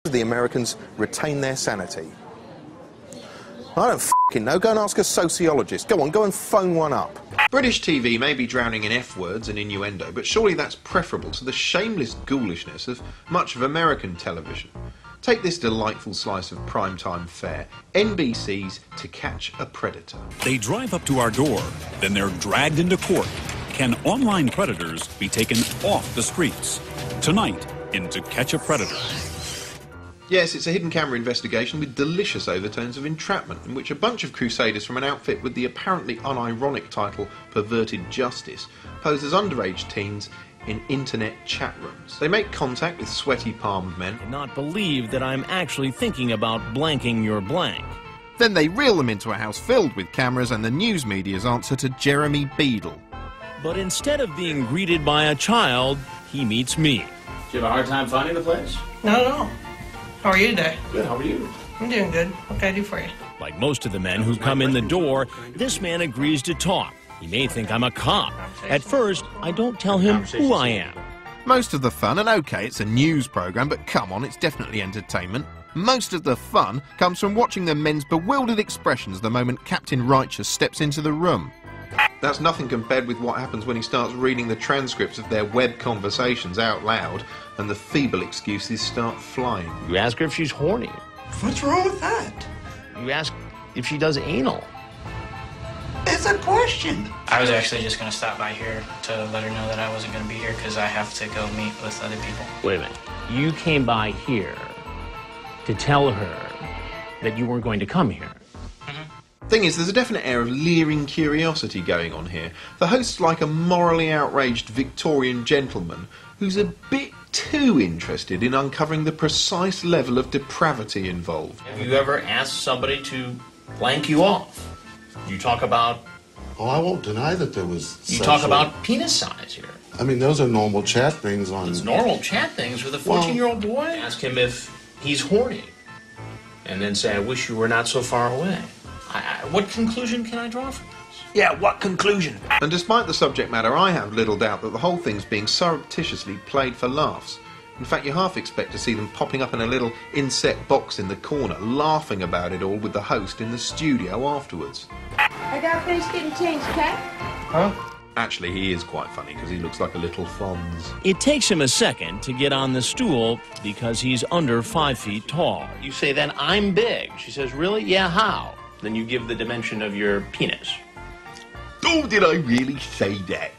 the Americans retain their sanity? I don't f***ing know. Go and ask a sociologist. Go on, go and phone one up. British TV may be drowning in F-words and innuendo, but surely that's preferable to the shameless ghoulishness of much of American television. Take this delightful slice of primetime fare, NBC's To Catch a Predator. They drive up to our door, then they're dragged into court. Can online predators be taken off the streets? Tonight, in To Catch a Predator. Yes, it's a hidden camera investigation with delicious overtones of entrapment, in which a bunch of crusaders from an outfit with the apparently unironic title Perverted Justice pose as underage teens in internet chat rooms. They make contact with sweaty palmed men. Not believe that I'm actually thinking about blanking your blank. Then they reel them into a house filled with cameras and the news media's answer to Jeremy Beadle. But instead of being greeted by a child, he meets me. Did you have a hard time finding the place? No. How are you today? Good, how are you? I'm doing good. What can I do for you? Like most of the men who come in the door, this man agrees to talk. He may think I'm a cop. At first, I don't tell him who I am. Most of the fun, and okay, it's a news programme, but come on, it's definitely entertainment. Most of the fun comes from watching the men's bewildered expressions the moment Captain Righteous steps into the room. That's nothing compared with what happens when he starts reading the transcripts of their web conversations out loud and the feeble excuses start flying. You ask her if she's horny. What's wrong with that? You ask if she does anal. It's a question. I was actually just going to stop by here to let her know that I wasn't going to be here because I have to go meet with other people. Wait a minute. You came by here to tell her that you weren't going to come here. Thing is, there's a definite air of leering curiosity going on here. The host's like a morally outraged Victorian gentleman who's a bit too interested in uncovering the precise level of depravity involved. Have you ever asked somebody to blank you off? You talk about... Oh, I won't deny that there was You talk about penis size here. I mean, those are normal chat things on... It's normal chat things with a 14-year-old boy. Ask him if he's horny. And then say, I wish you were not so far away. What conclusion can I draw from this? Yeah, what conclusion? And despite the subject matter, I have little doubt that the whole thing's being surreptitiously played for laughs. In fact, you half expect to see them popping up in a little inset box in the corner, laughing about it all with the host in the studio afterwards. I gotta finish getting changed, okay? Huh? Actually, he is quite funny because he looks like a little Fonz. It takes him a second to get on the stool because he's under 5 feet tall. You say, then I'm big. She says, really? Yeah, how? Then you give the dimension of your penis. Oh, did I really say that?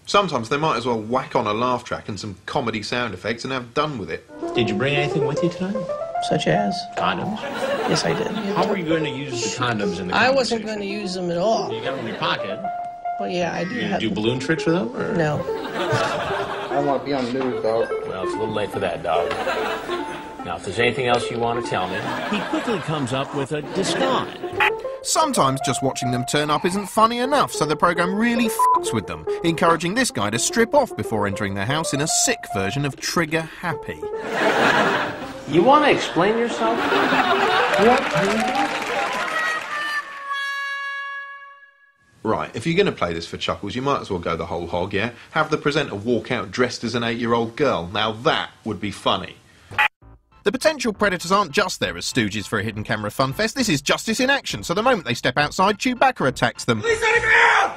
Sometimes they might as well whack on a laugh track and some comedy sound effects and have done with it. Did you bring anything with you tonight? Such as? Condoms. Yes, I did. How were you going to use the condoms in the I wasn't going to use them at all. You got them in your pocket. Well, yeah, I do. You do balloon tricks with them? Or? No. I want to be on the news, dog. Well, it's a little late for that, dog. Now, if there's anything else you want to tell me... He quickly comes up with a disguise. Sometimes just watching them turn up isn't funny enough, so the programme really f***s with them, encouraging this guy to strip off before entering the house in a sick version of Trigger Happy. You want to explain yourself? Right, if you're going to play this for chuckles, you might as well go the whole hog, yeah? Have the presenter walk out dressed as an 8-year-old girl. Now that would be funny. The potential predators aren't just there as stooges for a hidden camera fun fest. This is justice in action, so the moment they step outside, Chewbacca attacks them. Please let me out!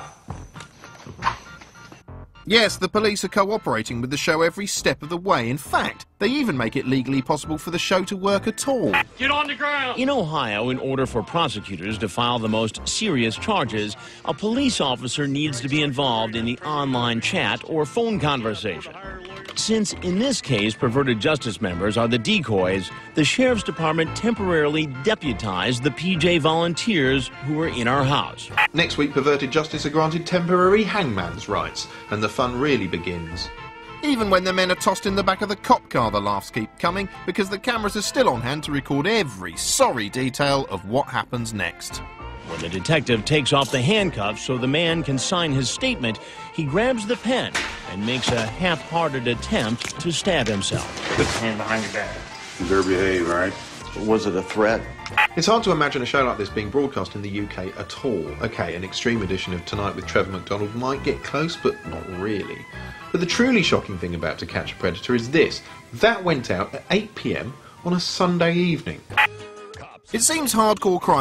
Yes, the police are cooperating with the show every step of the way. In fact, they even make it legally possible for the show to work at all. Get on the ground! In Ohio, in order for prosecutors to file the most serious charges, a police officer needs to be involved in the online chat or phone conversation. Since, in this case, perverted justice members are the decoys, the Sheriff's Department temporarily deputized the PJ volunteers who were in our house. Next week, perverted justice are granted temporary hangman's rights, and the fun really begins. Even when the men are tossed in the back of the cop car, the laughs keep coming, because the cameras are still on hand to record every sorry detail of what happens next. When the detective takes off the handcuffs so the man can sign his statement, he grabs the pen and makes a half-hearted attempt to stab himself. Put your hand behind your back. You better behave, right? Was it a threat? It's hard to imagine a show like this being broadcast in the UK at all. OK, an extreme edition of Tonight with Trevor McDonald might get close, but not really. But the truly shocking thing about To Catch a Predator is this. That went out at 8 p.m. on a Sunday evening. It seems hardcore crime